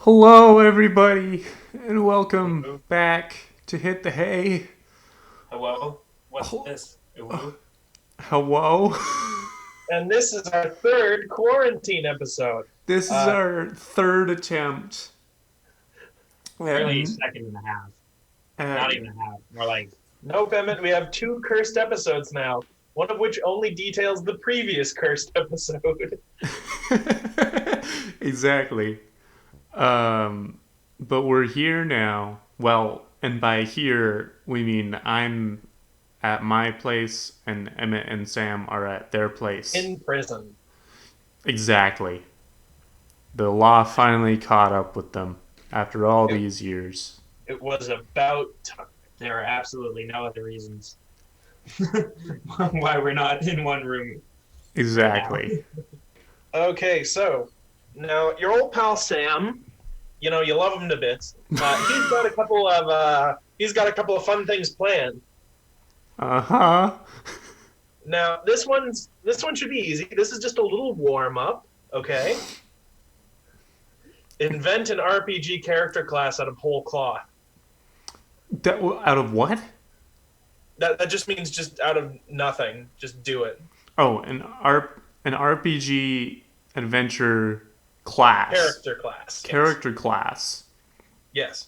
Hello, everybody, and welcome Hello. back to Hit the Hay. Hello. What's Hel- this? Hello. Hello. And this is our third quarantine episode. This is Uh, our third attempt at, Really, second and a half. at Not even a half. More like nope, Emmett, we have two cursed episodes now, one of which only details the previous cursed episode. exactly. Um, but we're here now. Well, and by here we mean I'm at my place, and Emmett and Sam are at their place. In prison. Exactly. The law finally caught up with them after all It, these years. it was about time. there are absolutely no other reasons why we're not in one room right now. Exactly. Okay, so now your old pal Sam, you love him to bits. He's got a couple of fun things planned. Uh-huh. Now this one should be easy. This is just a little warm up, okay? Invent an RPG character class out of whole cloth. Out of what? That just means just out of nothing. Just do it. Oh, an RPG adventure class. Character class. Yes. Character class. Yes.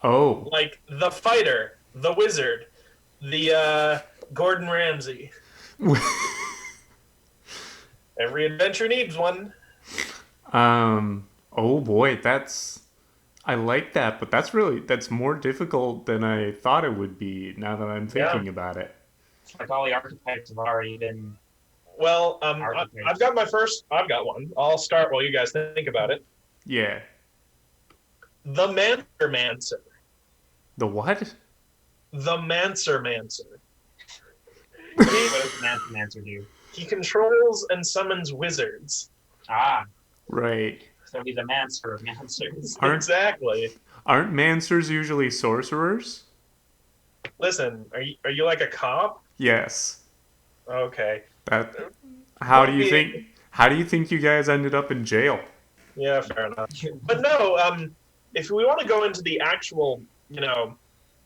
Oh. Like the fighter, the wizard, the Gordon Ramsay. Every adventure needs one. Oh boy, I like that, but that's more difficult than I thought it would be now that I'm Yeah. thinking about it. It's like all the archetypes have already been Well, archetypes. I've got one. I'll start while you guys think about it. Yeah. The Mancer. The what? The Mancer. What does Mancer do? He controls and summons wizards. Ah, Right. so he's a Mancer of Mancers. Aren't Exactly. aren't mancers usually sorcerers? Listen, are you like a cop? Yes. Okay. That how do Don't you be- think how do you think you guys ended up in jail? Yeah, fair enough. But no, if we want to go into the actual,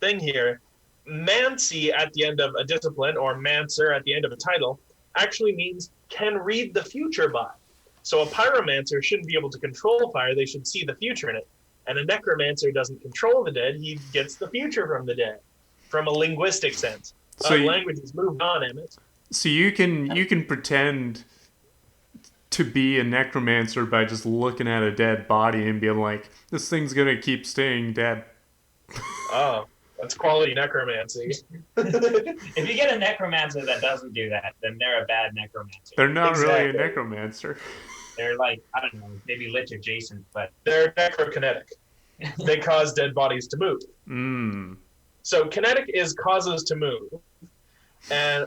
thing here, Mancy at the end of a discipline or Mancer at the end of a title actually means can read the future by. So a pyromancer shouldn't be able to control fire, they should see the future in it. And a necromancer doesn't control the dead, he gets the future from the dead. From a linguistic sense. So you, Language has moved on, Emmett. so you can pretend to be a necromancer by just looking at a dead body and being like, this thing's gonna keep staying dead. Oh, that's quality necromancy. If you get a necromancer that doesn't do that, then they're a bad necromancer. They're not really a Exactly. necromancer. They're like, I don't know, maybe lich adjacent, but They're necrokinetic. They cause dead bodies to move. Mmm. So kinetic is causes to move,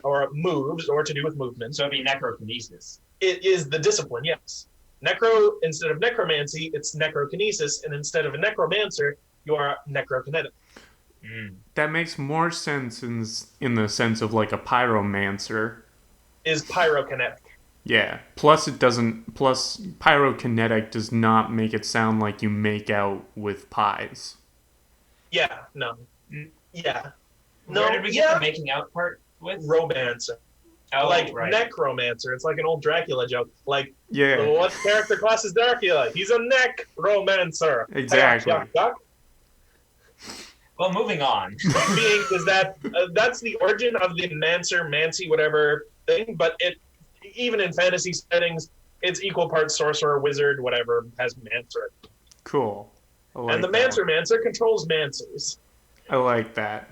or moves, or to do with movements. so it'd be necrokinesis. It is the discipline, yes. Necro instead of necromancy, it's necrokinesis, and instead of a necromancer, you are necrokinetic. Mm. That makes more sense in the sense of like a pyromancer. Is pyrokinetic. Yeah. Plus pyrokinetic does not make it sound like you make out with pies. Yeah, no. Yeah. No, Where did we get the making out part with? Romancer. Oh, Like right. necromancer. It's like an old Dracula joke. Like, Yeah. what character class is Dracula? He's a necromancer. Exactly. Yuck, yuck. Well, moving on. Point being is that that's the origin of the mancy, whatever thing. But it even in fantasy settings, it's equal parts sorcerer, wizard, whatever has mancer. Cool. I like And the that. mancer controls mancers. I like that.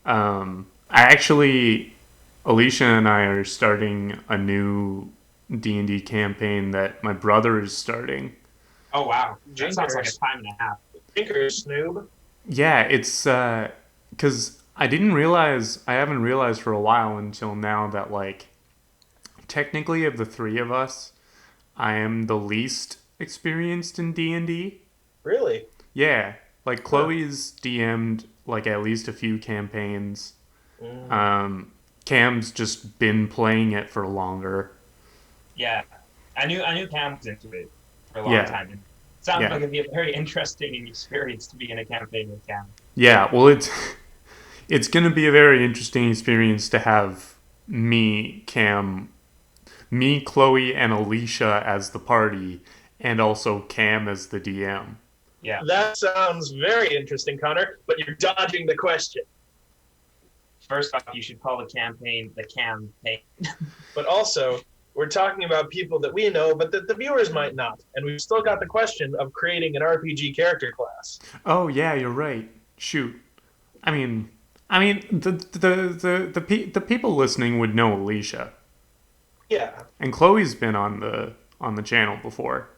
I actually, Alicia and I are starting a new D&D campaign that my brother is starting. Oh, wow. That sounds like a Jinkers. time and a half. Jinkers, Snoob. Yeah, it's because I haven't realized for a while until now that like technically of the three of us, I am the least experienced in D&D. Really? Yeah, like Chloe's DM'd like at least a few campaigns. Cam's just been playing it for longer. Yeah. I knew Cam was into it for a long Yeah. time. Sounds Yeah. like it'd be a very interesting experience to be in a campaign with Cam. Yeah, well, it's going to be a very interesting experience to have me, Cam, me, Chloe, and Alicia as the party, and also Cam as the DM. Yeah. That sounds very interesting, Connor, but you're dodging the question. First off, you should call the campaign the campaign. But also, we're talking about people that we know, but that the viewers might not. And we've still got the question of creating an RPG character class. Oh yeah, you're right. Shoot, I mean, the people listening would know Alicia, Yeah. and Chloe's been on the channel before.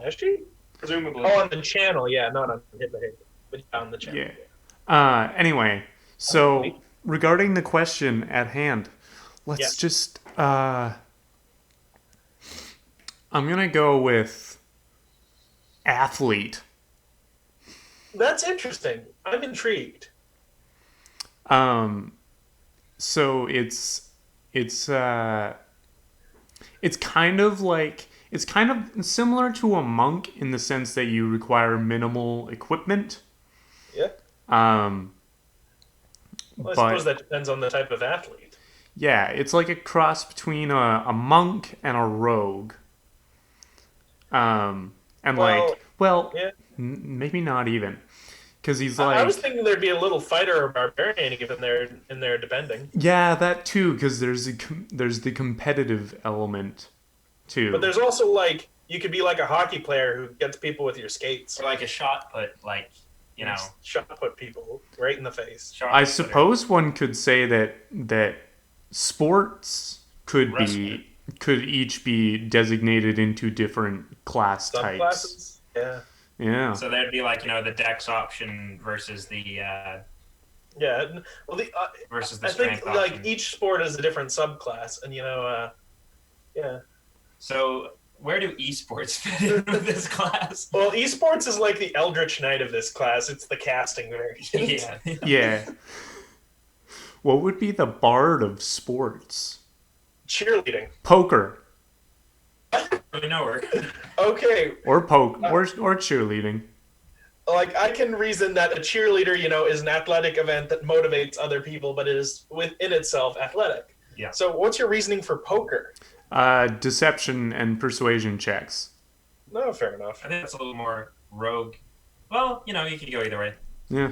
Has she? Presumably. Oh, on the channel, yeah, not on Hit the Hit, but on the channel. Yeah. Anyway, so regarding the question at hand, let's just. I'm gonna go with athlete. That's interesting. I'm intrigued. So it's kind of like it's kind of similar to a monk in the sense that you require minimal equipment. Yeah. Um, Well, I but suppose that depends on the type of athlete. yeah, it's like a cross between a monk and a rogue. And Well, like, well, yeah. maybe not even, because he's I was like, thinking there'd be a little fighter or barbarian in there depending. yeah, that too, because there's the competitive element too. But there's also like you could be like a hockey player who gets people with your skates. Or like a shot put, like, you know. Shot put people right in the face. I suppose one could say that sports could each be designated into different class types. Subclasses? Yeah. Yeah. So there'd be like, the dex option versus the Yeah. Well, versus the I think strength like option. each sport is a different subclass, and yeah. So where do esports fit in with this class? Well, esports is like the Eldritch Knight of this class. It's the casting variant. Yeah. Yeah. What would be the bard of sports? Cheerleading. Poker. We know her. Okay, Or or cheerleading. like I can reason that a cheerleader, is an athletic event that motivates other people, but it is within itself athletic. Yeah. So, what's your reasoning for poker? Deception and persuasion checks. No, fair enough. I think that's a little more rogue. Well, you could go either way. Yeah.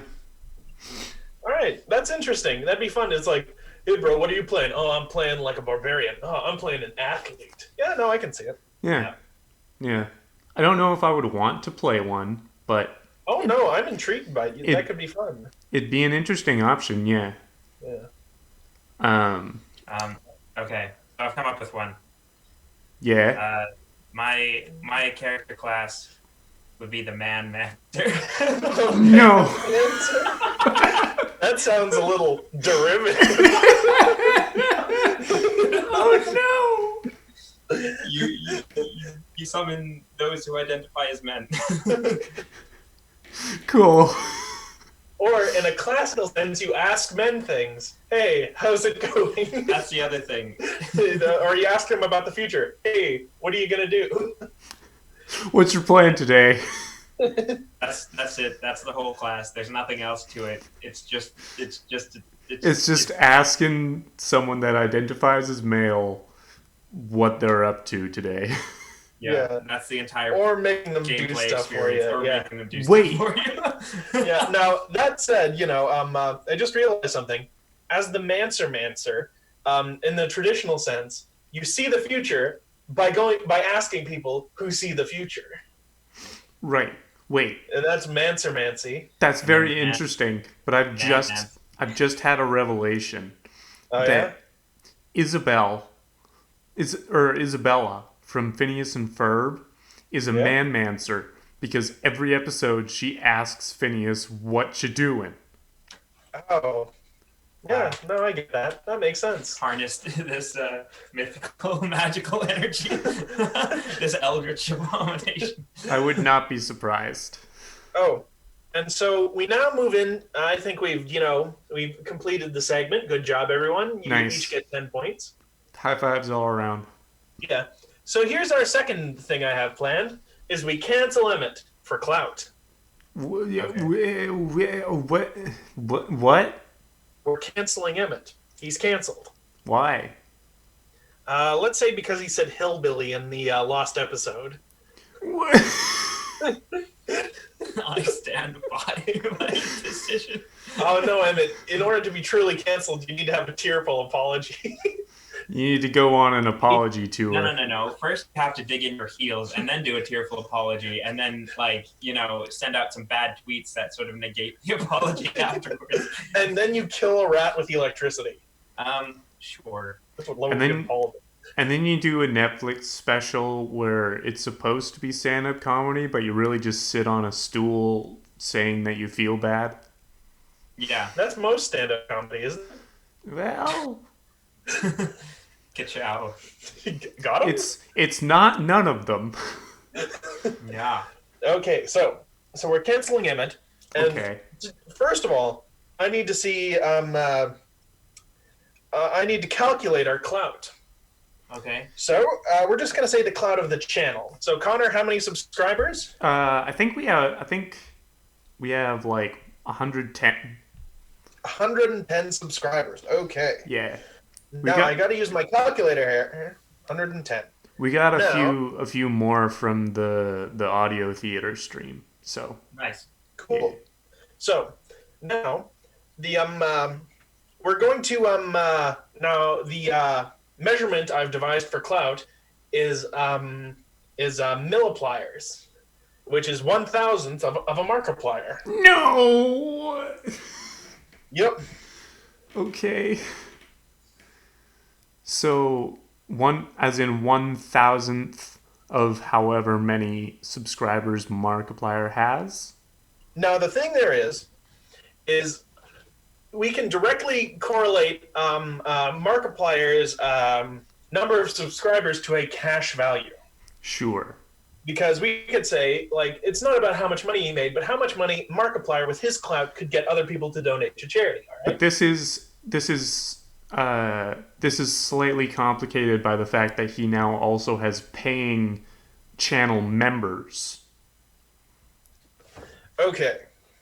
All right, that's interesting. That'd be fun. It's like, hey, bro, what are you playing? Oh, I'm playing like a barbarian. Oh, I'm playing an athlete. Yeah, no, I can see it. Yeah. Yeah. I don't know if I would want to play one, but Oh no, I'm intrigued by it. That could be fun. it'd be an interesting option, yeah. Yeah. Okay. So I've come up with one. Yeah. My character class would be the man master. No. That sounds a little derivative. Oh no. You summon those who identify as men. Cool. Or in a classical sense, you ask men things. Hey, how's it going? That's the other thing. Or you ask them about the future. Hey, what are you gonna do? What's your plan today? That's it. That's the whole class. There's nothing else to it. It's just asking someone that identifies as male what they're up to today. Yeah. That's the entire Or making them do gameplay stuff for experience. you. Or Yeah. making them do Wait. stuff for you. Yeah. Now that said, I just realized something. As the Mancer, in the traditional sense, you see the future by asking people who see the future. Right. Wait. And that's Mancer-mancy. That's very Man. interesting, but I've just had a revelation Oh that Isabella from Phineas and Ferb is a Yeah. man-mancer because every episode she asks Phineas what you doing. yeah. Oh. Yeah, no, I get that. That makes sense. Harnessed this mythical, magical energy. This eldritch abomination. I would not be surprised. Oh, and so we now move in. I think we've completed the segment. Good job, everyone. You Nice. each get 10 points. High fives all around. Yeah. So here's our second thing I have planned, is we cancel Emmett for clout. Okay. What? We're canceling Emmett. He's canceled. Why? Let's say because he said hillbilly in the lost episode. What? I stand by my decision. Oh no, Emmett! In order to be truly canceled, you need to have a tearful apology. You need to go on an apology tour. No. First, you have to dig in your heels and then do a tearful apology, and then, send out some bad tweets that sort of negate the apology afterwards. And then you kill a rat with electricity. Sure. That's what Logan called it. And then you do a Netflix special where it's supposed to be stand-up comedy, but you really just sit on a stool saying that you feel bad. Yeah. That's most stand-up comedy, isn't it? Well... Get you out. Got him? It's not none of them. Yeah. Okay, so we're canceling Emmett. And okay. First of all, I need to see I need to calculate our clout. Okay. So we're just gonna say the clout of the channel. So Connor, how many subscribers? I think we have like 110. 110 subscribers. Okay. Yeah. I got to use my calculator here. 110. We got a few more from the audio theater stream. So nice. Cool. Yeah. So now the we're going to now the measurement I've devised for clout is millipliers, which is 1,000th of a Markiplier. No. Yep. Okay. So 1,000th of however many subscribers Markiplier has. Now the thing there is we can directly correlate Markiplier's number of subscribers to a cash value. Sure. Because we could say, like, it's not about how much money he made, but how much money Markiplier with his clout could get other people to donate to charity. All right. But this is slightly complicated by the fact that he now also has paying channel members. Okay.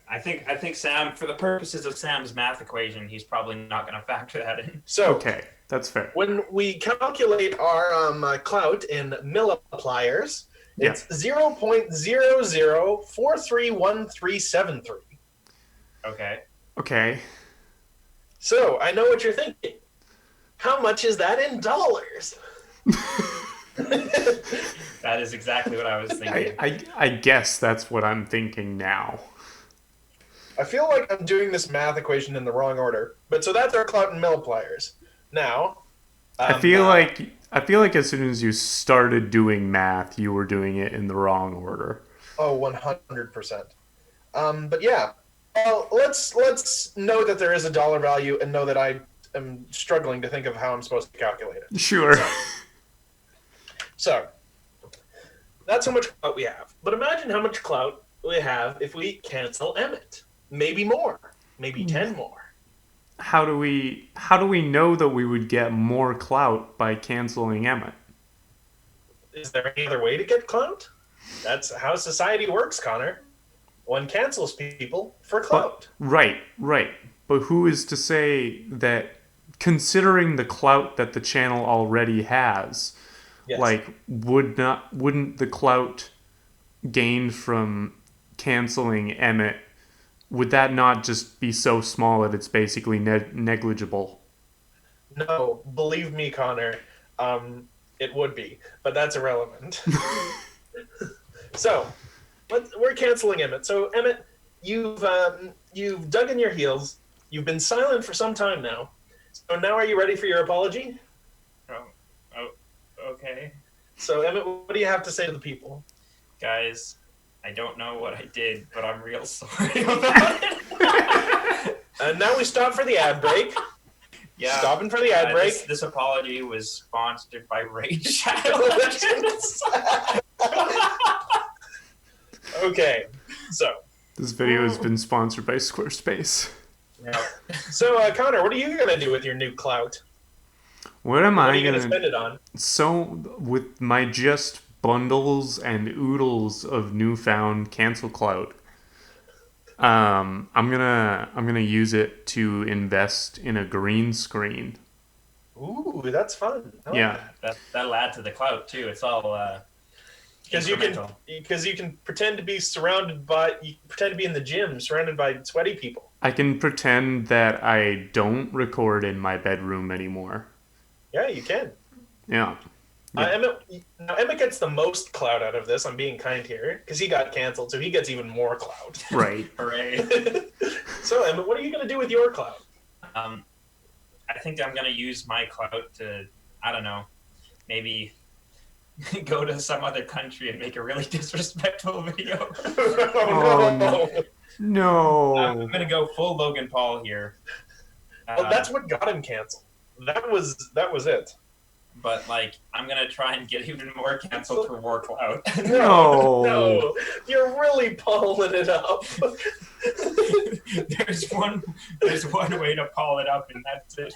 I think Sam, for the purposes of Sam's math equation, he's probably not going to factor that in. So okay, that's fair. When we calculate our clout in millipliers, it's 0.00431373. Okay. So I know what you're thinking. How much is that in dollars? That is exactly what I was thinking. I guess that's what I'm thinking now. I feel like I'm doing this math equation in the wrong order, but so that's our clout in millipliers. Now, I feel like as soon as you started doing math, you were doing it in the wrong order. Oh, 100%. But yeah, well, let's know that there is a dollar value and know that I am struggling to think of how I'm supposed to calculate it. Sure. So that's how much clout we have. But imagine how much clout we have if we cancel Emmett. Maybe more. Maybe 10 more. How do we know that we would get more clout by canceling Emmett? Is there any other way to get clout? That's how society works, Connor. One cancels people for clout. Right. But who is to say that, considering the clout that the channel already has, yes. wouldn't the clout gained from canceling Emmett, would that not just be so small that it's basically negligible? No, believe me, Connor, it would be, but that's irrelevant. So, we're canceling Emmett. So, Emmett, you've dug in your heels. You've been silent for some time now. So now are you ready for your apology? Oh, okay. So, Emmett, what do you have to say to the people? Guys, I don't know what I did, but I'm real sorry about it. And now we stop for the ad break. Yeah. Stopping for the ad break. This apology was sponsored by Raid Shadow Legends. Okay, so. This video has been sponsored by Squarespace. Yeah. So, Connor, what are you going to do with your new clout? What am I going going to spend it on? So, with my just bundles and oodles of newfound cancel clout. I'm gonna use it to invest in a green screen. Ooh, that's fun. I like Yeah, That'll add to the clout too. It's all because you can pretend to be in the gym surrounded by sweaty people. I can pretend that I don't record in my bedroom anymore. Yeah, you can. Yeah. Emmett gets the most clout out of this. I'm being kind here because he got canceled, so he gets even more clout. Right. Hooray. So Emmett, what are you going to do with your clout? I think I'm gonna use my clout to, I don't know, maybe go to some other country and make a really disrespectful video. Oh, no. I'm gonna go full Logan Paul here. Well, that's what got him canceled. That was it. But like, I'm gonna try and get even more canceled for war clout. No. You're really pulling it up. There's one way to pull it up, and that's it.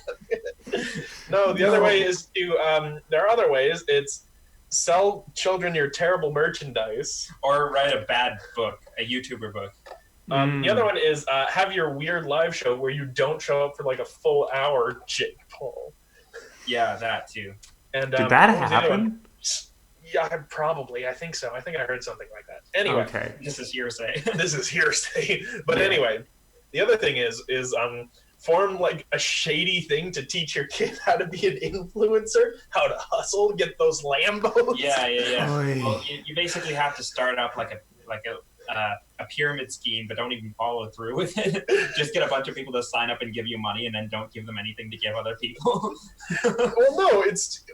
No, the other way is to there are other ways. It's sell children your terrible merchandise, or write a bad book, a YouTuber book. The other one is have your weird live show where you don't show up for like a full hour, Jake Paul. Yeah, that too. And did that happen? Yeah, probably. I think so. I think I heard something like that. Anyway, Okay. This is hearsay. This is hearsay. But anyway, the other thing is form like a shady thing to teach your kid how to be an influencer, how to hustle, get those Lambos. Yeah. Oy. Well, you basically have to start up like a pyramid scheme, but don't even follow through with it. Just get a bunch of people to sign up and give you money, and then don't give them anything to give other people. Well, no,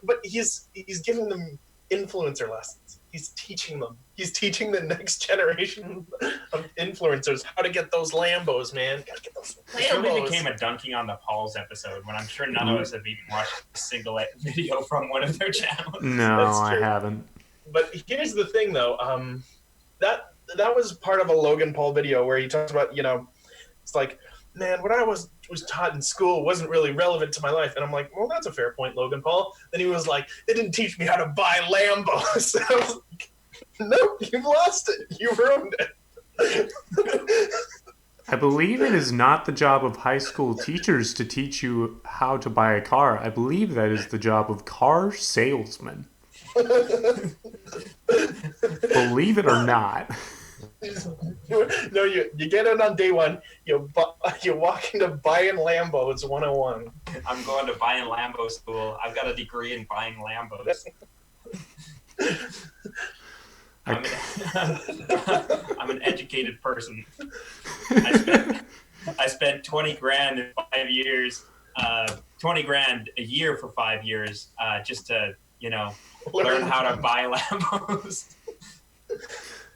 but he's giving them influencer lessons. He's teaching them. He's teaching the next generation of influencers how to get those Lambos, man. Gotta get those It really Lambos. became a dunking on the Pauls episode when I'm sure none of us have even watched a single video from one of their channels. No, I haven't. But here's the thing, though. That was part of a Logan Paul video where he talks about, it's like, man, what I was taught in school wasn't really relevant to my life. And I'm like, well, that's a fair point, Logan Paul. Then he was like, they didn't teach me how to buy Lambos. I was like, nope, you've lost it. You ruined it. I believe it is not the job of high school teachers to teach you how to buy a car. I believe that is the job of car salesmen. Believe it or not. No, you get it on day one. You walk into buying Lambos 101. I'm going to buying Lambo school. I've got a degree in buying Lambos. I'm an educated person. I spent 20 grand in 5 years, 20 grand a year for 5 years, just to, learn how to buy Lambos.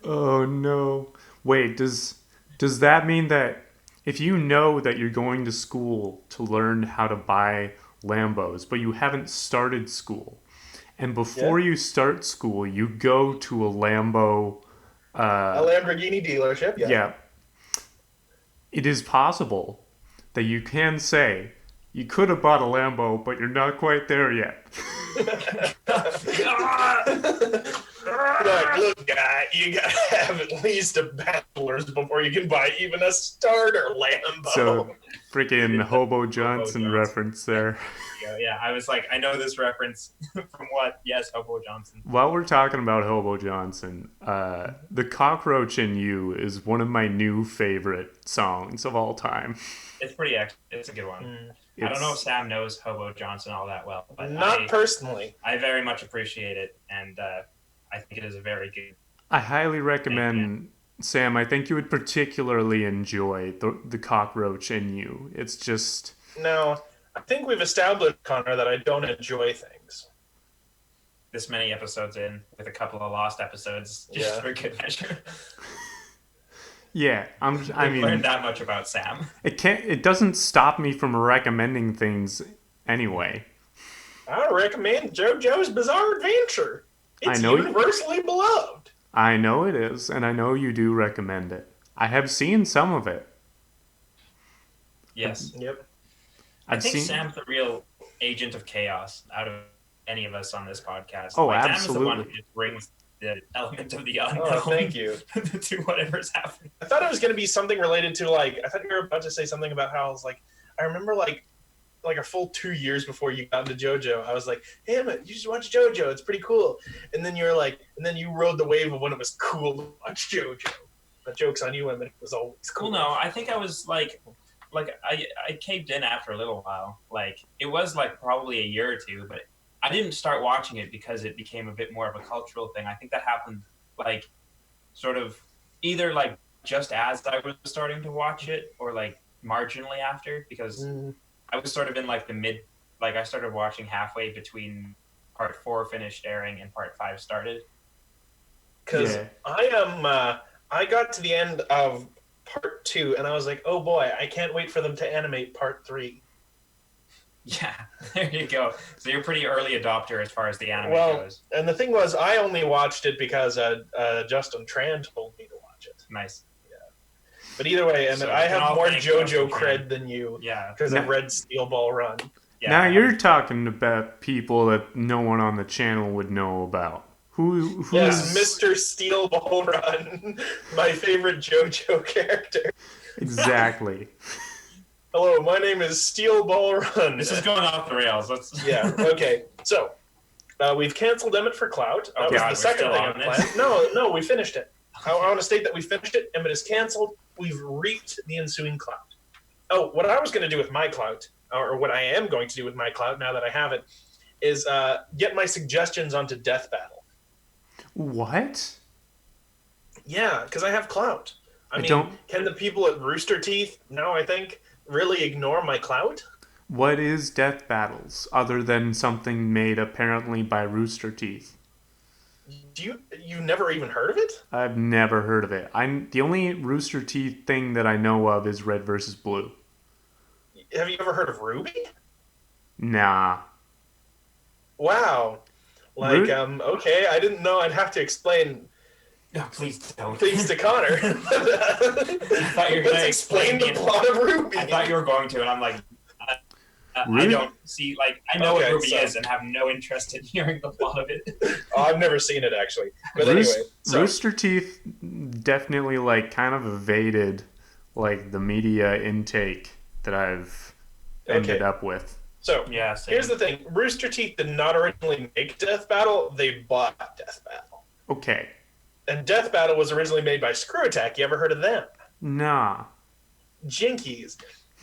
Oh no. Wait, does that mean that if you know that you're going to school to learn how to buy Lambos, but you haven't started school, and before you start school, you go to a Lambo... a Lamborghini dealership, yeah. It is possible that you can say, you could have bought a Lambo, but you're not quite there yet. Like, look, guy, you gotta have at least a bachelor's before you can buy even a starter Lambo. So, freaking Hobo Johnson reference there. Yeah, I was like, I know this reference from what? Yes, Hobo Johnson. While we're talking about Hobo Johnson, The Cockroach in You is one of my new favorite songs of all time. It's it's a good one. I don't know if Sam knows Hobo Johnson all that well, but not personally. I very much appreciate it, and I think it is a very good. I highly recommend, Sam. I think you would particularly enjoy the Cockroach in You. It's just no. I think we've established, Connor, that I don't enjoy things. This many episodes in, with a couple of lost episodes, just for good measure. Yeah, I mean, learned that much about Sam. It doesn't stop me from recommending things anyway. I recommend JoJo's Bizarre Adventure. It's universally beloved. I know it is, and I know you do recommend it. I have seen some of it. Yes. Yep. I think Sam's the real agent of chaos out of any of us on this podcast. Oh, like, absolutely. Sam is the one who just brings the element of the unknown. Oh, thank you. To whatever's happening. I thought it was going to be something related to I thought you were about to say something about how I remember like a full 2 years before you got into JoJo, I was like, hey, Emmett, you should watch JoJo. It's pretty cool. And then then you rode the wave of when it was cool to watch JoJo. But joke's on you, Emmett. It was always cool. Well, no, I think I was I caved in after a little while. It was probably a year or two, but I didn't start watching it because it became a bit more of a cultural thing. I think that happened sort of either just as I was starting to watch it or marginally after, because I was sort of in the mid, I started watching halfway between part 4 finished airing and part 5 started. Because I got to the end of part 2 and I was like, oh boy, I can't wait for them to animate part 3. Yeah, there you go. So you're a pretty early adopter as far as the anime goes. And the thing was, I only watched it because Justin Tran told me to watch it. Nice. Yeah. But either way, Emmett, I have more JoJo cred than you. Yeah. Because I've read Steel Ball Run. Yeah, now you're talking about people that no one on the channel would know about. Who's... Yes, Mr. Steel Ball Run, my favorite JoJo character. Exactly. Hello, my name is Steel Ball Run. This is going off the rails. Yeah, okay. So, we've canceled Emmett for clout. That was the second thing I planned. No, we finished it. I want to state that we finished it. Emmett is canceled. We've reaped the ensuing clout. Oh, what I was going to do with my clout, or what I am going to do with my clout now that I have it, is get my suggestions onto Death Battle. What? Yeah, because I have clout. I mean, can the people at Rooster Teeth, now I think, really ignore my clout? What is Death Battles, other than something made apparently by Rooster Teeth? You never even heard of it? I've never heard of it. The only Rooster Teeth thing that I know of is Red versus Blue. Have you ever heard of Ruby? Nah. Wow. Okay, I didn't know I'd have to explain... No, please don't. Things to Connor. I thought you were going to explain the plot of Ruby. I thought you were going to, and I'm like, I don't see, I know what Ruby is and have no interest in hearing the plot of it. Oh, I've never seen it, actually. But anyway. Rooster Teeth definitely, kind of evaded, the media intake that I've ended up with. So, yeah, here's the thing. Rooster Teeth did not originally make Death Battle. They bought Death Battle. Okay. And Death Battle was originally made by Screw Attack. You ever heard of them? Nah. Jinkies.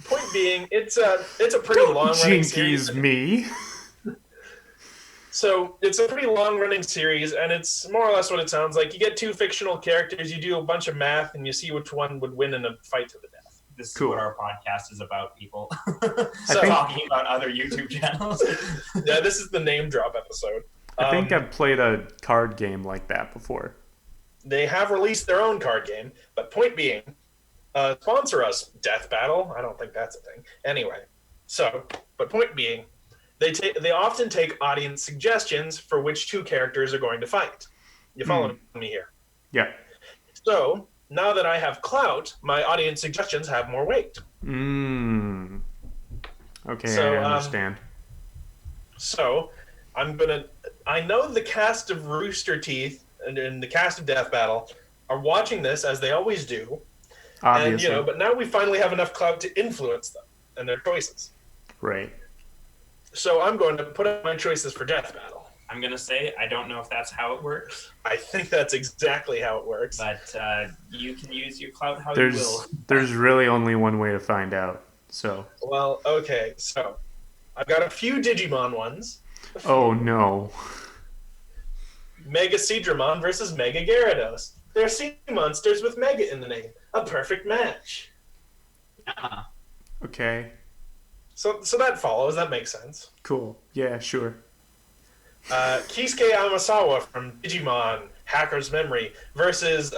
Point being, it's a pretty long-running series. Jinkies me. So it's a pretty long-running series, and it's more or less what it sounds like. You get two fictional characters, you do a bunch of math, and you see which one would win in a fight to the death. This is what our podcast is about, people. So, talking about other YouTube channels. Yeah, this is the name drop episode. I think I've played a card game like that before. They have released their own card game, but point being, sponsor us, Death Battle. I don't think that's a thing. Anyway, but point being, they often take audience suggestions for which two characters are going to fight. You follow me here? Yeah. So, now that I have clout, my audience suggestions have more weight. Okay, So, I understand. So, I know the cast of Rooster Teeth and the cast of Death Battle are watching this, as they always do. Obviously. And, but now we finally have enough clout to influence them and their choices. Right. So I'm going to put up my choices for Death Battle. I'm going to say I don't know if that's how it works. I think that's exactly how it works. But you can use your clout how you will. There's really only one way to find out. So. Well, okay. So I've got a few Digimon ones. Oh, no. Mega Seadramon versus Mega Gyarados. They're sea monsters with Mega in the name. A perfect match. Uh-huh. Okay. So that follows. That makes sense. Cool. Yeah, sure. Kisuke Amasawa from Digimon Hacker's Memory versus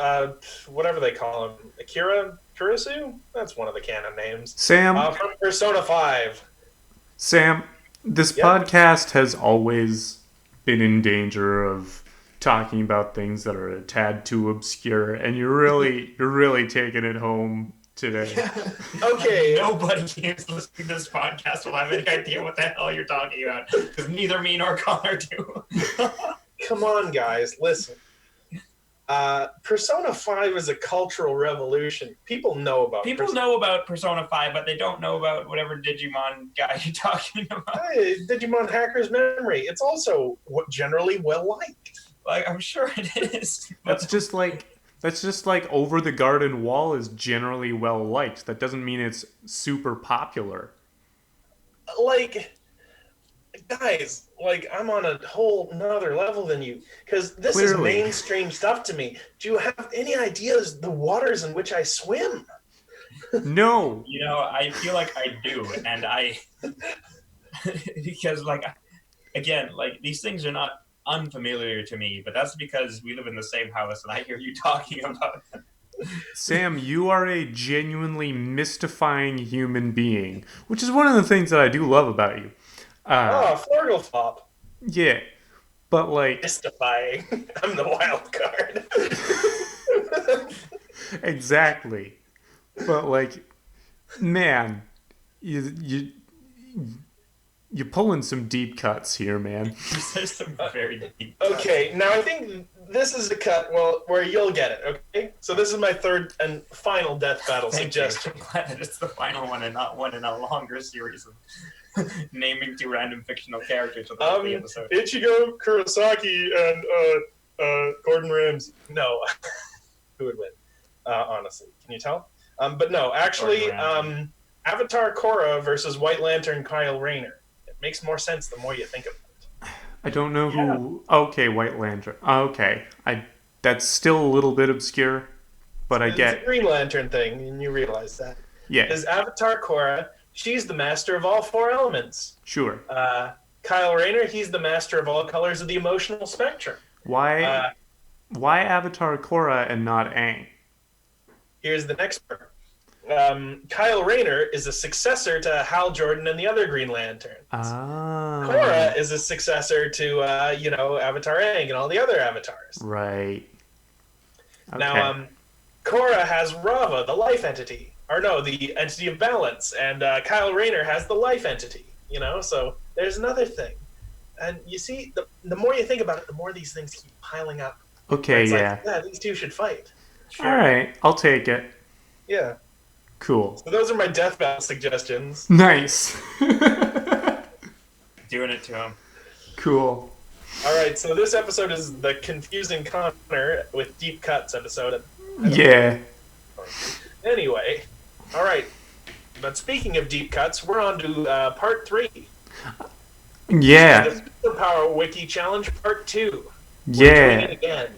whatever they call him. Akira Kurisu? That's one of the canon names. Sam. From Persona 5. Sam, this podcast has always been in danger of talking about things that are a tad too obscure, and you're really taking it home today. Okay. Nobody who's listening to this podcast will have any idea what the hell you're talking about, because neither me nor Connor do. Come on, guys, listen. Persona 5 is a cultural revolution. People know about People know about Persona 5, but they don't know about whatever Digimon guy you're talking about. Hey, Digimon Hacker's Memory. It's also generally well liked. Like, I'm sure it is. That's just like Over the Garden Wall is generally well liked. That doesn't mean it's super popular. Like, guys, like, I'm on a whole nother level than you, because this Clearly. is mainstream stuff to me. Do you have any ideas the waters in which I swim? No. You know, I feel like I do, and I because like again, like these things are not unfamiliar to me, but that's because we live in the same house and I hear you talking about them. Sam, you are a genuinely mystifying human being, which is one of the things that I do love about you. Florglefop. Yeah, but like Mystifying. I'm the wild card. exactly. But like, man, you you're pulling some deep cuts here, man. There's some very deep. Okay, now I think this is a cut where you'll get it, okay? So this is my third and final death battle suggestion. I'm glad that it's the final one and not one in a longer series of naming two random fictional characters at the end of the episode. Ichigo Kurosaki and Gordon Ramsay. No. Who would win? Honestly. Can you tell? But no, actually, Avatar Korra versus White Lantern Kyle Rayner. It makes more sense the more you think of it. I don't know who. Okay, White Lantern. Okay, that's still a little bit obscure, but I get It's a Green Lantern thing, and you realize that. Yeah. Is Avatar Korra? She's the master of all four elements. Sure. Kyle Rayner, he's the master of all colors of the emotional spectrum. Why Avatar Korra and not Aang? Here's the next part. Kyle Rayner is a successor to Hal Jordan and the other Green Lanterns. Korra is a successor to, Avatar Aang and all the other avatars. Right. Okay. Now, Korra has Rava, the life entity. Or no, the entity of balance. And Kyle Rayner has the life entity. So there's another thing. And you see, the more you think about it, the more these things keep piling up. Okay, yeah. Yeah, these two should fight. Sure. All right, I'll take it. Yeah. Cool. So those are my death battle suggestions. Nice. Doing it to him. Cool. All right, so this episode is the Confusing Connor with Deep Cuts episode. Yeah. Anyway, all right. But speaking of deep cuts, we're on to part 3. Yeah. The Superpower Wiki Challenge Part 2. Yeah. We're doing it again.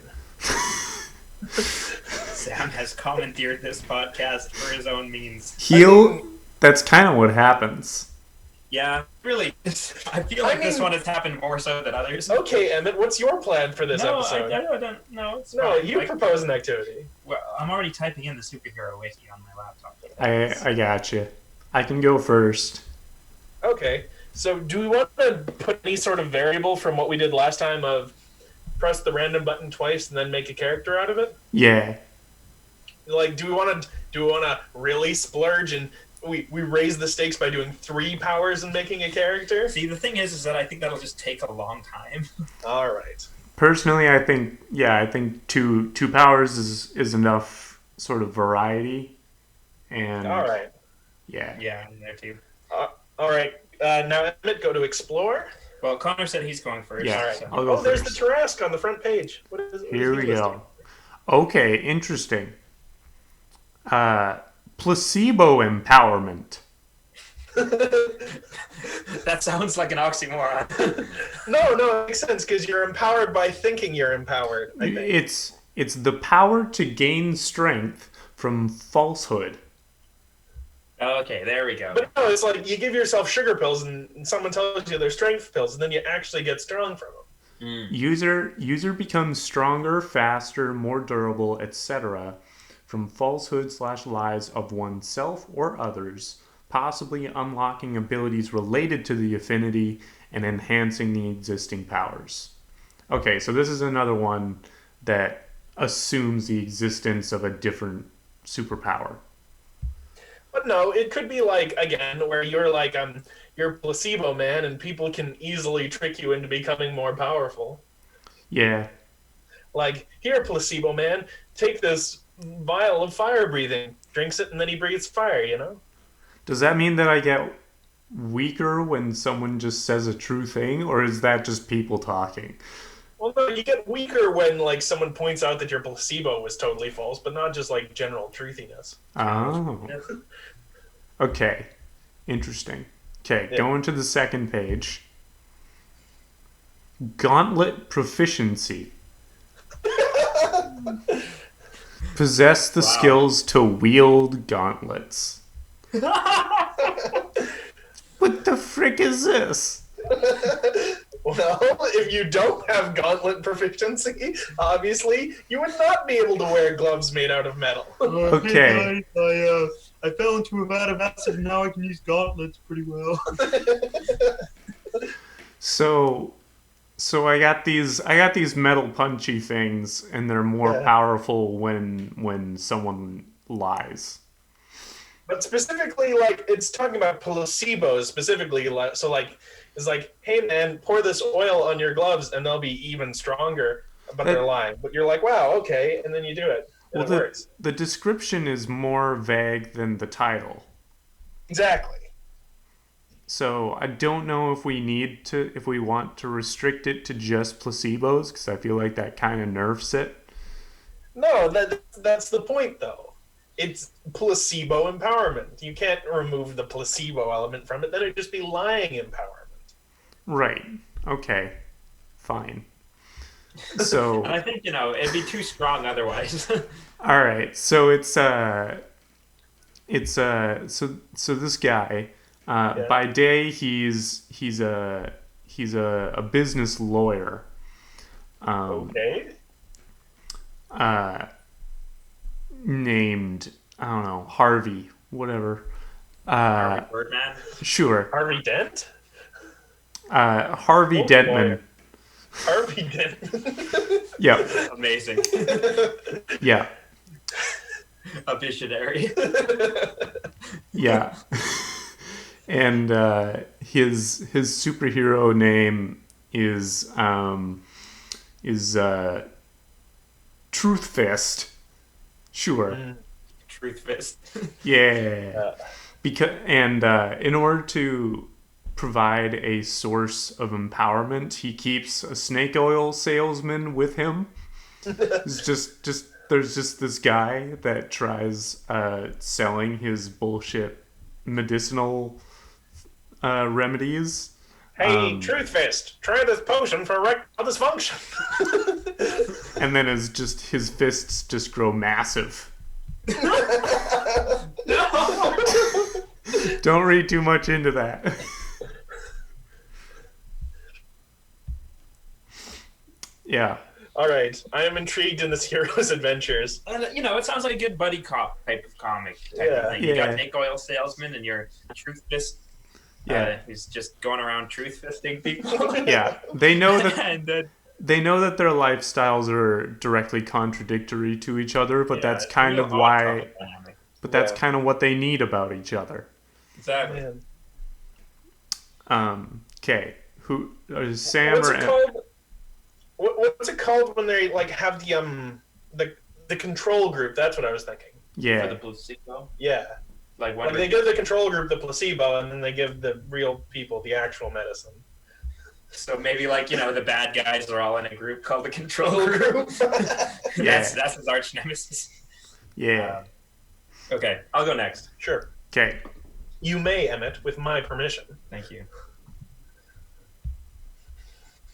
Sam has commandeered this podcast for his own means. That's kind of what happens. Yeah, really. I feel like this one has happened more so than others. Okay, Emmett, what's your plan for this episode? I don't know. It's no, fine. you propose an activity. Well, I'm already typing in the superhero wiki on my laptop. I got you. I can go first. Okay, so do we want to put any sort of variable from what we did last time of press the random button twice and then make a character out of it? Yeah. Like, do we want to really splurge and we raise the stakes by doing 3 powers and making a character? See, the thing is that I think that'll just take a long time. All right. Personally, I think two powers is enough sort of variety. And all right. Yeah. Yeah, I'm there too. All right. Now Emmett, go to explore. Well, Connor said he's going first. Yeah. All right. So. I'll go there's first. the Tarrasque on the front page. What is Here we go. Okay, interesting. Placebo empowerment. That sounds like an oxymoron. No, it makes sense because you're empowered by thinking you're empowered. I think. It's the power to gain strength from falsehood. Okay, there we go. But no, it's like you give yourself sugar pills and someone tells you they're strength pills and then you actually get strong from them. User becomes stronger, faster, more durable, etc. from falsehood/lies of oneself or others, possibly unlocking abilities related to the affinity and enhancing the existing powers. Okay, so this is another one that assumes the existence of a different superpower. But no, it could be like, again, where you're like, you're placebo man and people can easily trick you into becoming more powerful. Yeah. Like, here, placebo man, take this vial of fire breathing. Drinks it, and then he breathes fire, you know? Does that mean that I get weaker when someone just says a true thing, or is that just people talking? Well, no, you get weaker when, like, someone points out that your placebo was totally false, but not just, like, general truthiness. Oh. Okay. Interesting. Okay, Yeah. going to the second page. Gauntlet proficiency. Possess the skills to wield gauntlets. What the frick is this? Well, if you don't have gauntlet proficiency, obviously, you would not be able to wear gloves made out of metal. Okay. Hey guys, I fell into a vat of acid and now I can use gauntlets pretty well. So I got these metal punchy things, and they're more powerful when someone lies. But specifically, like, it's talking about placebos specifically. So, like, it's like, hey, man, pour this oil on your gloves and they'll be even stronger. But they're lying. But you're like, wow, okay. And then you do it. And it works. The description is more vague than the title. Exactly. So I don't know if we want to restrict it to just placebos, because I feel like that kind of nerfs it. No, that's the point, though. It's placebo empowerment. You can't remove the placebo element from it. Then it'd just be lying empowerment. Right. Okay. Fine. So. And I think, it'd be too strong otherwise. All right. So so this guy, by day he's a business lawyer. Okay. Named, I don't know, Harvey, whatever. Harvey Birdman? Sure. Harvey Dent? Harvey Dentman. Boy. Harvey Dent. Yeah. Amazing. Yeah. A visionary. Yeah. And his superhero name is Truth Fist. Sure. Truth Fist. Yeah. In order to provide a source of empowerment, he keeps a snake oil salesman with him. It's there's just this guy that tries selling his bullshit medicinal remedies. Hey, Truth Fist, try this potion for erectile dysfunction. And then his fists just grow massive. No! Don't read too much into that. Yeah. All right, I am intrigued in this hero's adventures. And, it sounds like a good buddy cop type of comic type of thing. You got snake oil salesman and your Truth Fist. Who's just going around truth fisting people. Yeah, they know that their lifestyles are directly contradictory to each other, but that's kind of why. But that's kind of what they need about each other. Exactly. Okay, who is Sam What's or it called? What's it called when they like have the control group? That's what I was thinking. Yeah. For the placebo. Yeah. Like they give the control group the placebo, and then they give the real people the actual medicine. So maybe the bad guys are all in a group called the control group. That's his arch nemesis. Yeah. Okay, I'll go next. Sure. Okay. You may, Emmett, with my permission. Thank you.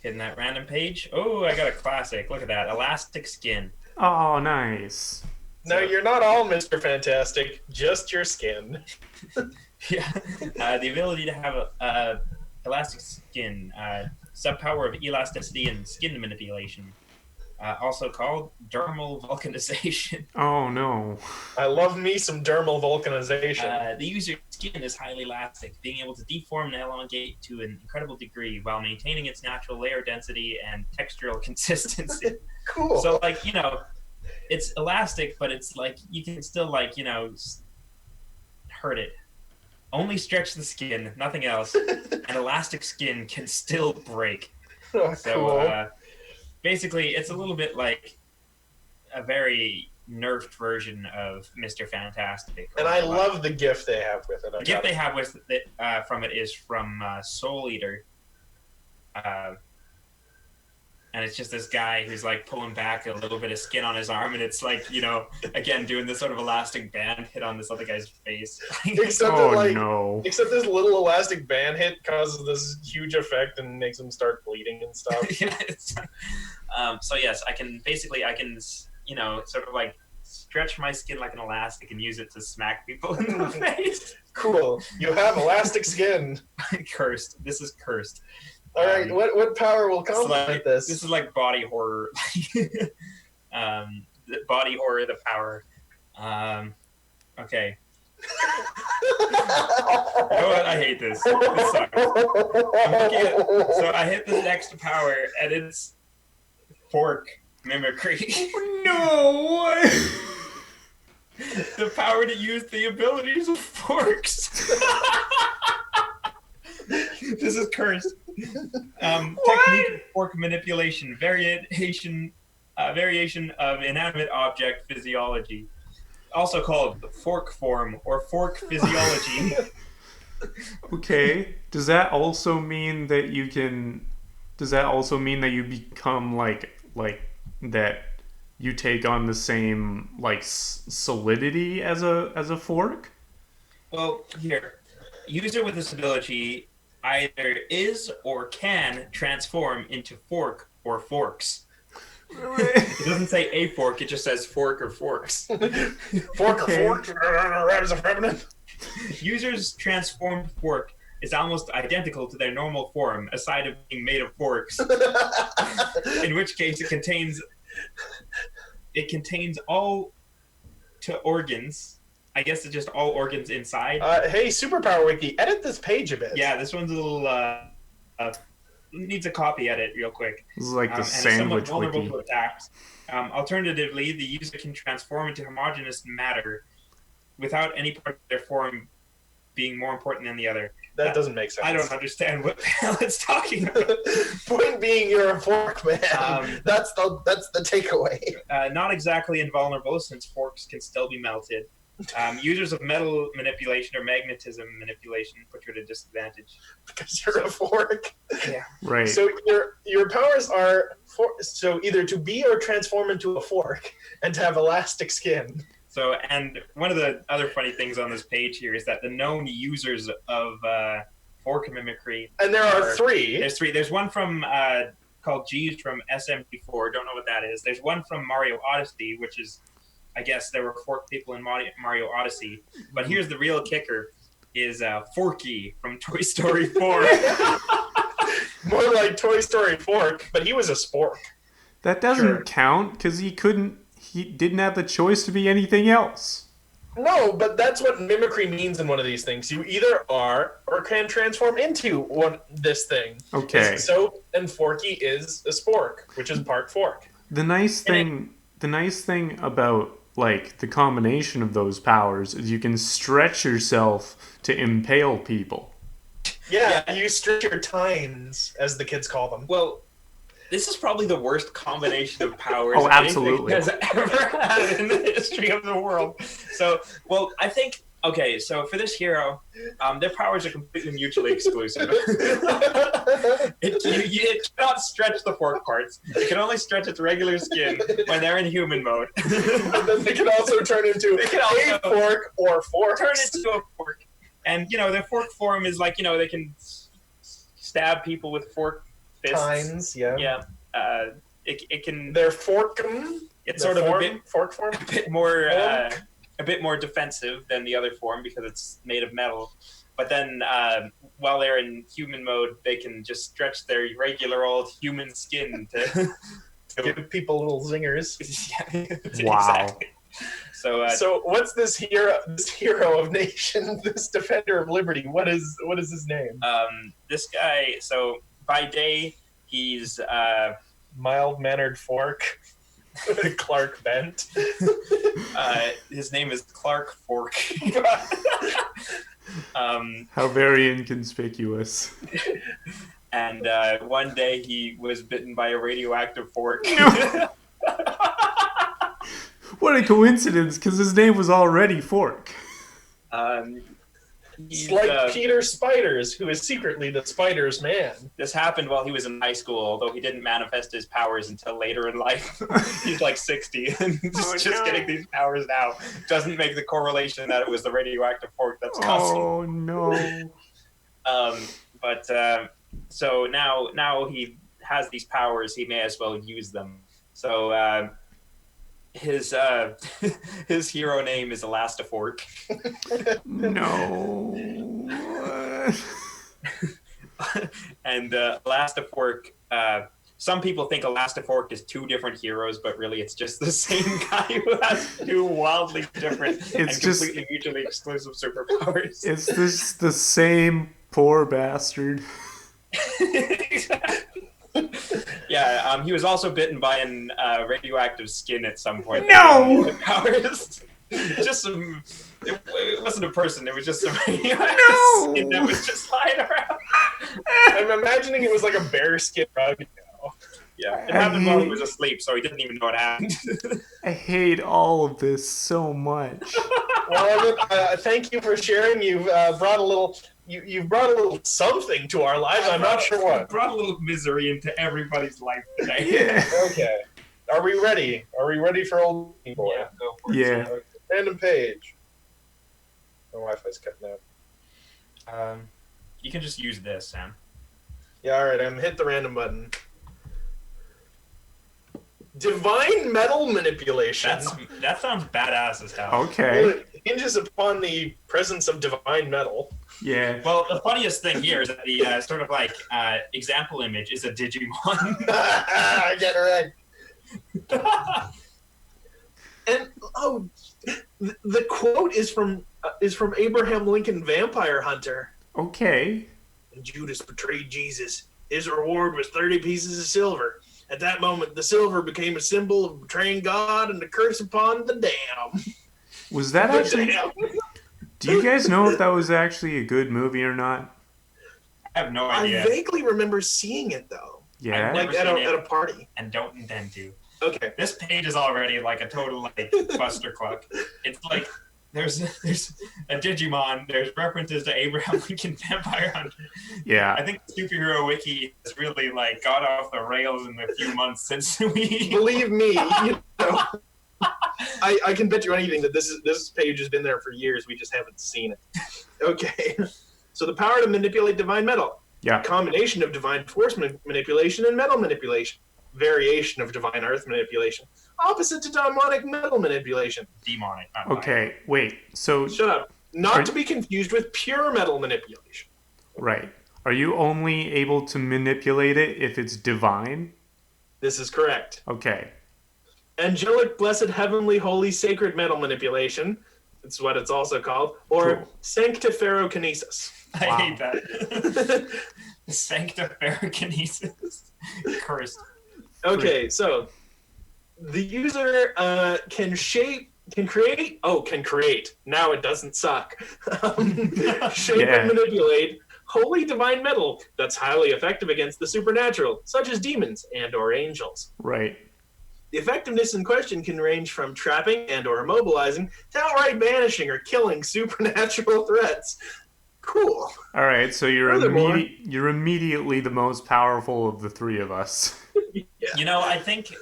Hitting that random page. Oh, I got a classic. Look at that. Elastic skin. Oh, nice. No, you're not all Mr. Fantastic, just your skin. Yeah. The ability to have elastic skin, subpower of elasticity and skin manipulation, also called dermal vulcanization. Oh, no. I love me some dermal vulcanization. The user's skin is highly elastic, being able to deform and elongate to an incredible degree while maintaining its natural layer density and textural consistency. Cool. So, it's elastic, but it's you can still hurt it. Only stretch the skin, nothing else. And elastic skin can still break. Oh, So cool. basically, it's a little bit like a very nerfed version of Mr. Fantastic. And I love the GIF they have with it. The GIF they have with it from it is from Soul Eater. And it's just this guy who's like pulling back a little bit of skin on his arm, and it's like, you know, again doing this sort of elastic band hit on this other guy's face. Except Oh that, like, no. except this little elastic band hit causes this huge effect and makes him start bleeding and stuff. Yeah, so yes, I can you know, sort of like stretch my skin like an elastic and use it to smack people in the face. Cool. You have elastic skin. Cursed. This is cursed. All right. What power will complement like, this? This is like body horror. Body horror, the power. Okay. You know what? I hate this. This sucks. So I hit this next power, and it's fork mimicry. No. The power to use the abilities of forks. This is cursed. Technique of fork manipulation, variation of inanimate object physiology, also called fork form or fork physiology. Okay. Does that also mean that you can? Does that also mean that you become like that? You take on the same like solidity as a fork? Well, here, user with this ability either is or can transform into fork or forks. It doesn't say a fork, it just says fork or forks. Fork or fork? As a feminine? User's transformed fork is almost identical to their normal form, aside of being made of forks. In which case it contains all to organs. I guess it's just all organs inside. Hey, Superpower Wiki, edit this page a bit. Yeah, this one's a little needs a copy edit real quick. This is like the And it's somewhat sandwich vulnerable wiki. to attacks. Alternatively, the user can transform into homogeneous matter without any part of their form being more important than the other. That doesn't make sense. I don't understand what the hell it's talking about. Point being, you're a fork man. That's the takeaway. Not exactly invulnerable, since forks can still be melted. Users of metal manipulation or magnetism manipulation put you at a disadvantage. Because you're a fork. Yeah. Right. So your powers are so either to be or transform into a fork and to have elastic skin. So, and one of the other funny things on this page here is that the known users of fork mimicry. And there are three. There's three. There's one from called G's from SMG4. Don't know what that is. There's one from Mario Odyssey, which is, I guess there were fork people in Mario Odyssey. But here's the real kicker: is Forky from Toy Story 4. More like Toy Story Fork, but he was a spork. That doesn't count because he didn't have the choice to be anything else. No, but that's what mimicry means in one of these things. You either are or can transform into this thing. Okay. So, and Forky is a spork, which is part fork. The nice thing about like the combination of those powers is you can stretch yourself to impale people. Yeah, you stretch your tines, as the kids call them. Well, this is probably the worst combination of powers Oh, absolutely. anything has ever had in the history of the world. So, well, I think, okay, so for this hero, their powers are completely mutually exclusive. It cannot stretch the fork parts. It can only stretch its regular skin when they're in human mode. And then they can also turn into a fork or forks. Turn into a fork. And, you know, their fork form is like, you know, they can stab people with fork fists. Tines, yeah. Yeah. It can. They're forkum. It's sort of fork form. A bit more defensive than the other form because it's made of metal. But then, while they're in human mode, they can just stretch their regular old human skin to give people little zingers. Wow. Exactly. So what's this hero of nation, this defender of liberty? What is his name? This guy. So by day, he's mild-mannered fork. Clark Bent. His name is Clark Fork. How very inconspicuous. And one day he was bitten by a radioactive fork. No. What a coincidence, because his name was already Fork. It's like Peter Spiders, who is secretly the Spider's man. This happened while he was in high school, although he didn't manifest his powers until later in life. He's like 60 and just getting these powers now doesn't make the correlation that it was the radioactive fork that's causing. Oh no. So now he has these powers, he may as well use them. So his hero name is Elastifork. No. And Elastifork, some people think Elastifork is two different heroes, but really it's just the same guy who has two wildly different and completely mutually exclusive superpowers. It's just the same poor bastard. Yeah, he was also bitten by an radioactive skin at some point. No! Powers. Just some. It wasn't a person. It was just some radioactive skin that was just lying around. I'm imagining it was like a bear skin rug. Yeah, it happened while he was asleep, so he didn't even know what happened. I hate all of this so much. Well, Emmett, thank you for sharing. You've brought a little. You've brought a little something to our lives. I'm not sure what. Brought a little misery into everybody's life today. Yeah. Okay. Are we ready? Are we ready for old boy? Yeah, go for it. Yeah. Okay. Random page. My Wi-Fi's cutting out. You can just use this, Sam. Yeah, all right. I'm hit the random button. Divine metal manipulation. That sounds badass as hell. Okay. Well, it hinges upon the presence of divine metal. Yeah. Well, the funniest thing here is that the sort of like example image is a Digimon. I get it right. And the quote is from Abraham Lincoln, Vampire Hunter. Okay. And Judas betrayed Jesus. His reward was 30 pieces of silver. At that moment, the silver became a symbol of betraying God and a curse upon the damned. Was that actually... Do you guys know if that was actually a good movie or not? I have no idea. I vaguely remember seeing it, though. Yeah? Like at a party. And don't intend to. Okay. This page is already like a total like buster cluck. It's like there's a Digimon. There's references to Abraham Lincoln, Vampire Hunter. Yeah. I think superhero wiki has really like got off the rails in the few months since we. Believe me, you know, I can bet you anything that this page has been there for years. We just haven't seen it. Okay. So the power to manipulate divine metal. Yeah. Combination of divine force manipulation and metal manipulation. Variation of divine earth manipulation. Opposite to demonic metal manipulation. Demonic. Not Okay, wait. So... Shut up. Not to be confused with pure metal manipulation. Right. Are you only able to manipulate it if it's divine? This is correct. Okay. Angelic, blessed, heavenly, holy, sacred metal manipulation. That's what it's also called. Or Cool. sanctiferokinesis. I Wow. hate that. Sanctiferokinesis. Cursed. Okay, so the user can create. Now it doesn't suck. Shape Yeah. and manipulate holy divine metal that's highly effective against the supernatural, such as demons and or angels. Right. The effectiveness in question can range from trapping and or immobilizing to outright banishing or killing supernatural threats. Cool. All right, so you're Furthermore- you're immediately the most powerful of the three of us. Yeah. You know, I think.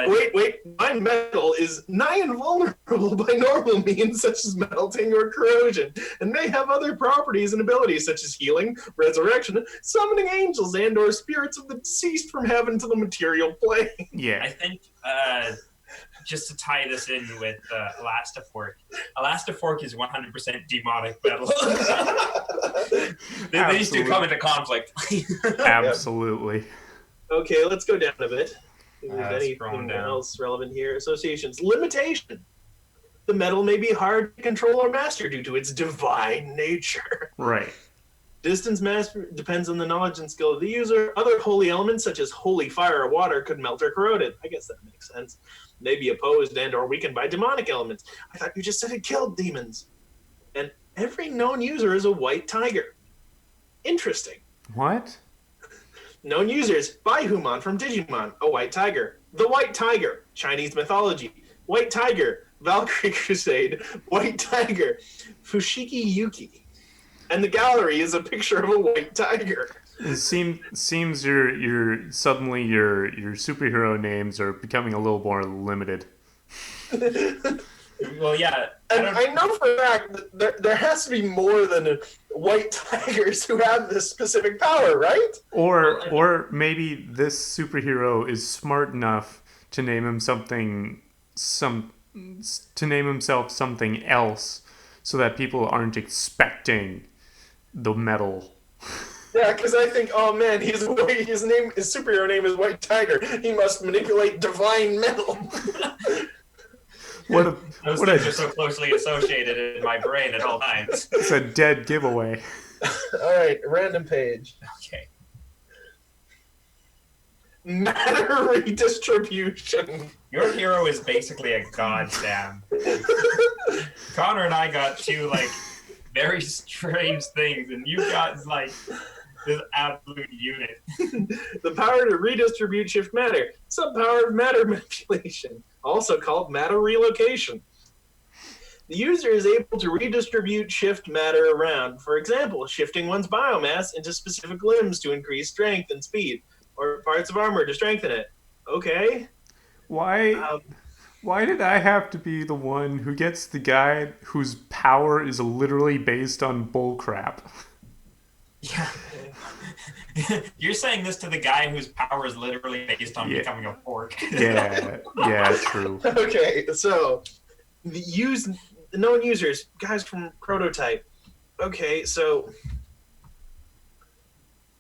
Wait. Divine metal is nigh invulnerable by normal means such as melting or corrosion, and may have other properties and abilities such as healing, resurrection, summoning angels and or spirits of the deceased from heaven to the material plane. I Yeah. think just to tie this in with Elastifork is 100% demonic metal. These two come into conflict. Absolutely. Okay, let's go down a bit. If there's scrolling anything down. else relevant here? Associations. Limitation. The metal may be hard to control or master due to its divine nature. Right. Distance master depends on the knowledge and skill of the user. Other holy elements, such as holy fire or water, could melt or corrode it. I guess that makes sense. May be opposed and or weakened by demonic elements. I thought you just said it killed demons. And every known user is a white tiger. Interesting. What? Known users: Baihuman from Digimon, a white tiger. The White Tiger, Chinese mythology. White Tiger, Valkyrie Crusade. White Tiger, Fushigi Yuki. And the gallery is a picture of a white tiger. It seems your suddenly your superhero names are becoming a little more limited. Well, yeah. And I know for a fact that there has to be more than white tigers who have this specific power, right? Or maybe this superhero is smart enough to name him to name himself something else, so that people aren't expecting the metal. Yeah, because I think, oh man, his superhero name is White Tiger. He must manipulate divine metal. Those things are so closely associated in my brain at all times. It's a dead giveaway. All right, random page. Okay. Matter redistribution. Your hero is basically a goddamn. Connor and I got two very strange things, and you got this absolute unit. The power to redistribute shift matter. Some power of matter manipulation, also called matter relocation. The user is able to redistribute shift matter around, for example, shifting one's biomass into specific limbs to increase strength and speed, or parts of armor to strengthen it. Okay. Why did I have to be the one who gets the guy whose power is literally based on bullcrap? Yeah. You're saying this to the guy whose power is literally based on becoming a pork. Yeah, true. Okay, so the known users, guys from Prototype. Okay, so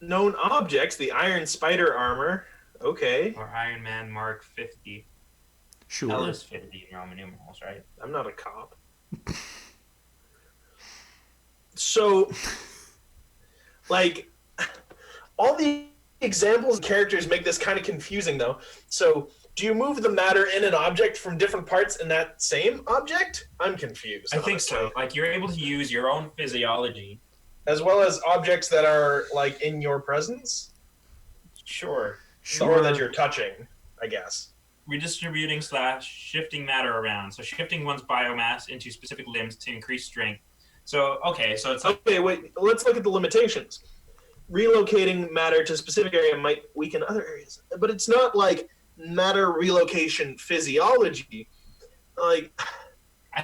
known objects, the Iron Spider armor. Okay. Or Iron Man Mark 50. Sure. LS 50 in Roman numerals, right? I'm not a cop. So, all the examples and characters make this kind of confusing, though. So, do you move the matter in an object from different parts in that same object? I'm confused. I think so. You're able to use your own physiology. As well as objects that are, in your presence? Sure. Or that you're touching, I guess. Redistributing / shifting matter around. So shifting one's biomass into specific limbs to increase strength. So, okay, so it's Okay, wait, let's look at the limitations. Relocating matter to a specific area might weaken other areas. But it's not matter relocation physiology. I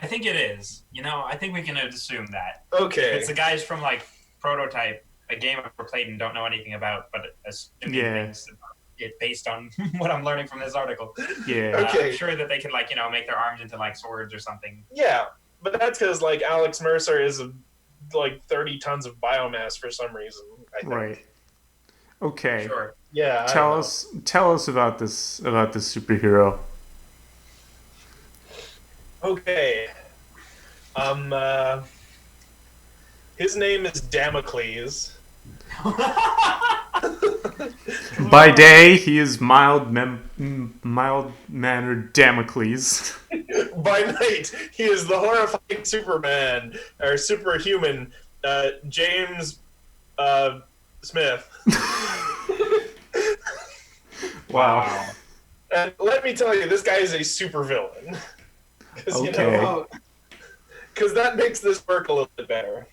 think it is. I think we can assume that. Okay. It's the guys from Prototype, a game I've never played and don't know anything about, but assuming things it based on what I'm learning from this article. Yeah. Okay. I'm sure that they can make their arms into swords or something. Yeah, but that's because Alex Mercer is 30 tons of biomass for some reason. I think. Right. Okay. Sure. Yeah. Tell us about this superhero. Okay. His name is Damocles. By day, he is mild-mannered Damocles. By night, he is the horrifying Superman, or superhuman, James Smith. Wow. And let me tell you, this guy is a supervillain. Okay. Because that makes this work a little bit better.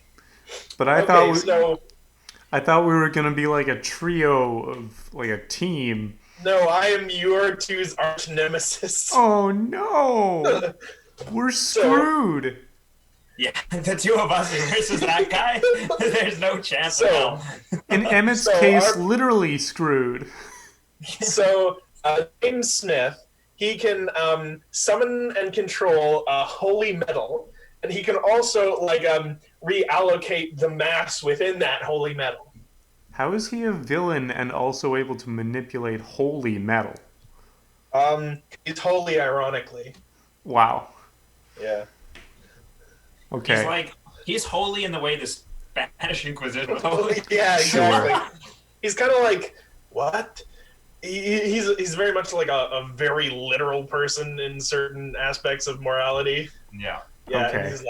But I thought we were gonna be a trio of a team. No, I am your two's arch nemesis. Oh no! We're screwed. Yeah, the two of us versus that guy. There's no chance at all. In Emmett's case, literally screwed. So, James Smith, he can summon and control holy metal, and he can also reallocate the mass within that holy metal. How is he a villain and also able to manipulate holy metal? He's holy, ironically. Wow. Yeah. Okay. He's holy in the way the Spanish Inquisition was. Holy, yeah, exactly. Sure. He's kind of what? He's very much a very literal person in certain aspects of morality. Yeah. Yeah, Okay. and he's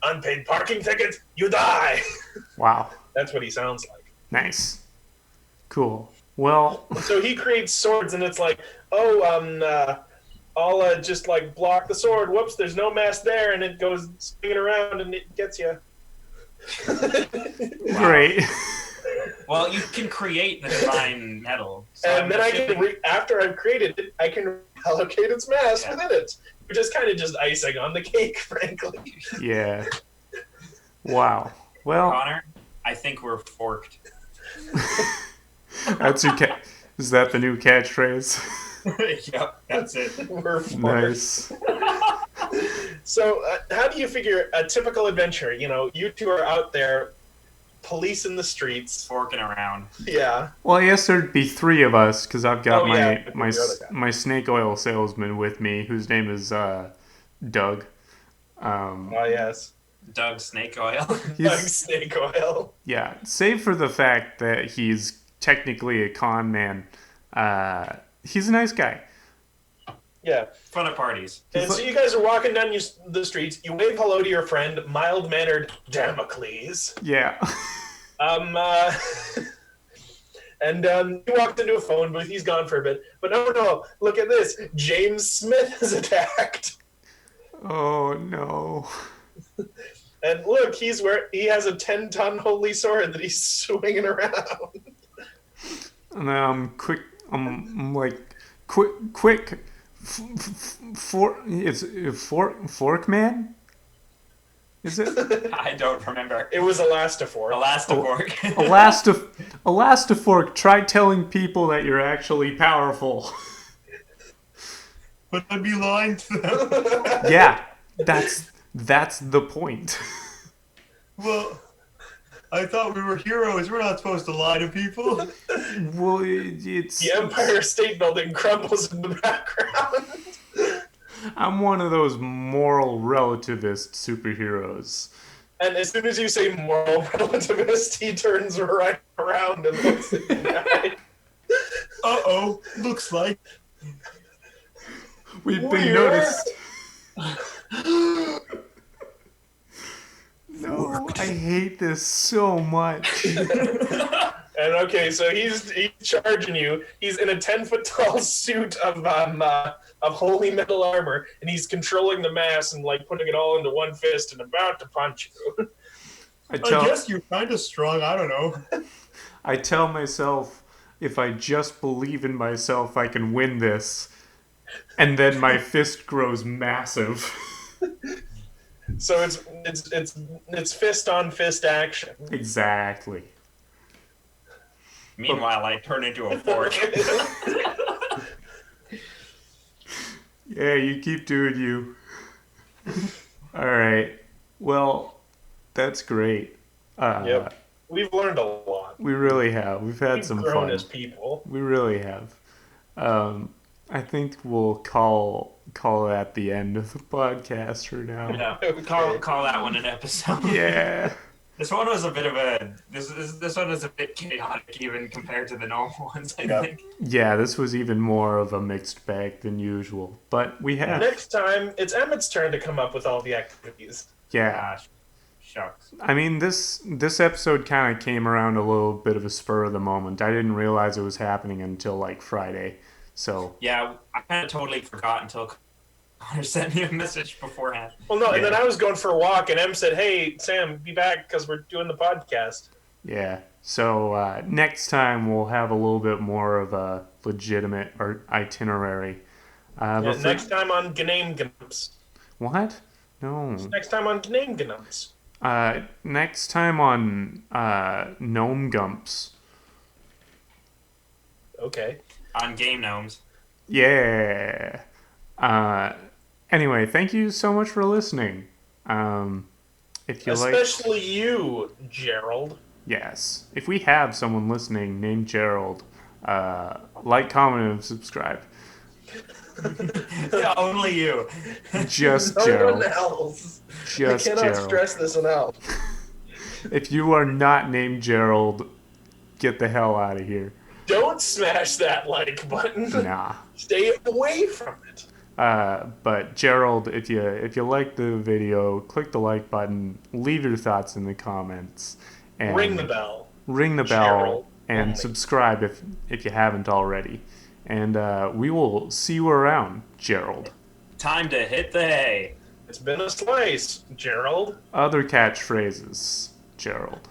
unpaid parking ticket, you die. Wow. That's what he sounds like. Nice. Cool. Well, So he creates swords, and it's like, I'll just like block the sword. Whoops, there's no mask there, and it goes swinging around, and it gets you. great. Well, you can create the divine metal. So And then I can, after I've created it, I can allocate its mass within it, which is kind of just icing on the cake, frankly. Yeah. Wow. Well, Connor, I think we're forked. that's your is that the new catchphrase? Yep, that's it. We're forced. Nice. So, how do you figure a typical adventure? You know, you two are out there, policing the streets. Forking around. Yeah. Well, I guess there'd be three of us because I've got Oh, yeah, my the other guy. my snake oil salesman with me, whose name is Doug. Oh yes. Doug Snake Oil. Like He's, snake oil. yeah, save for the fact that he's technically a con man. He's a nice guy. Yeah. Fun at parties. And so you guys are walking down the streets. You wave hello to your friend, mild-mannered Damocles. Yeah. And he walked into a phone booth. He's gone for a bit. But no, look at this. James Smith is attacked. Oh no. And look, he has a 10-ton holy sword that he's swinging around. And I'm quick. I'm like quick. Fork man. Is it? I don't remember. It was Elastifor. Elastifork. Elastifork, try telling people that you're actually powerful. But I'd be lying to them. Yeah, that's the point. Well, I thought we were heroes. We're not supposed to lie to people. Well, it's The Empire State Building crumbles in the background. I'm one of those moral relativist superheroes. And as soon as you say moral relativist, he turns right around and looks at you guys. Uh-oh. Looks like. We've been Weird. noticed. No, I hate this so much. And okay, so he's charging you. He's in a 10-foot tall suit of holy metal armor, and he's controlling the mass and like putting it all into one fist and about to punch you. I guess you're kind of strong. I don't know. I tell myself, if I just believe in myself, I can win this. And then my fist grows massive. So it's fist on fist action. Exactly. Meanwhile, I turn into a fork. Yeah, you keep doing you. All right. Well, that's great. Yep. We've learned a lot. We really have. We've had We've some grown fun. as people. We really have. I think we'll call that the end of the podcast for now. Yeah. Okay. Call that one an episode. Yeah. This one was a bit of a this one was a bit chaotic even compared to the normal ones. I think. Yeah, this was even more of a mixed bag than usual. But we have. Next time, it's Emmett's turn to come up with all the activities. Yeah. Gosh, shucks. I mean, this episode kind of came around a little bit of a spur of the moment. I didn't realize it was happening until like Friday. So Yeah, I kind of totally forgot until Connor sent me a message beforehand. Well, no, and Yeah. then I was going for a walk, and Em said, "Hey, Sam, be back because we're doing the podcast." yeah. So next time we'll have a little bit more of a legitimate itinerary. Yeah, next time on Gname Gnumps. What? No. Next time on Gname Gnumps. Next time on Gnome Gumps. Okay. On Game Gnomes. Yeah. Anyway, thank you so much for listening. If you Especially you, Gerald. yes, if we have someone listening named Gerald, like, comment, and subscribe. Yeah, only you. Just No Gerald. one else. Just I cannot Gerald. stress this enough. If you are not named Gerald, get the hell out of here. Don't smash that like button. Nah. Stay away from it. But Gerald, if you like the video, click the like button, leave your thoughts in the comments, and Ring the bell. Ring the bell. Gerald. and Only. subscribe if you haven't already. And we will see you around, Gerald. Time to hit the hay. It's been a slice, Gerald. Other catchphrases, Gerald.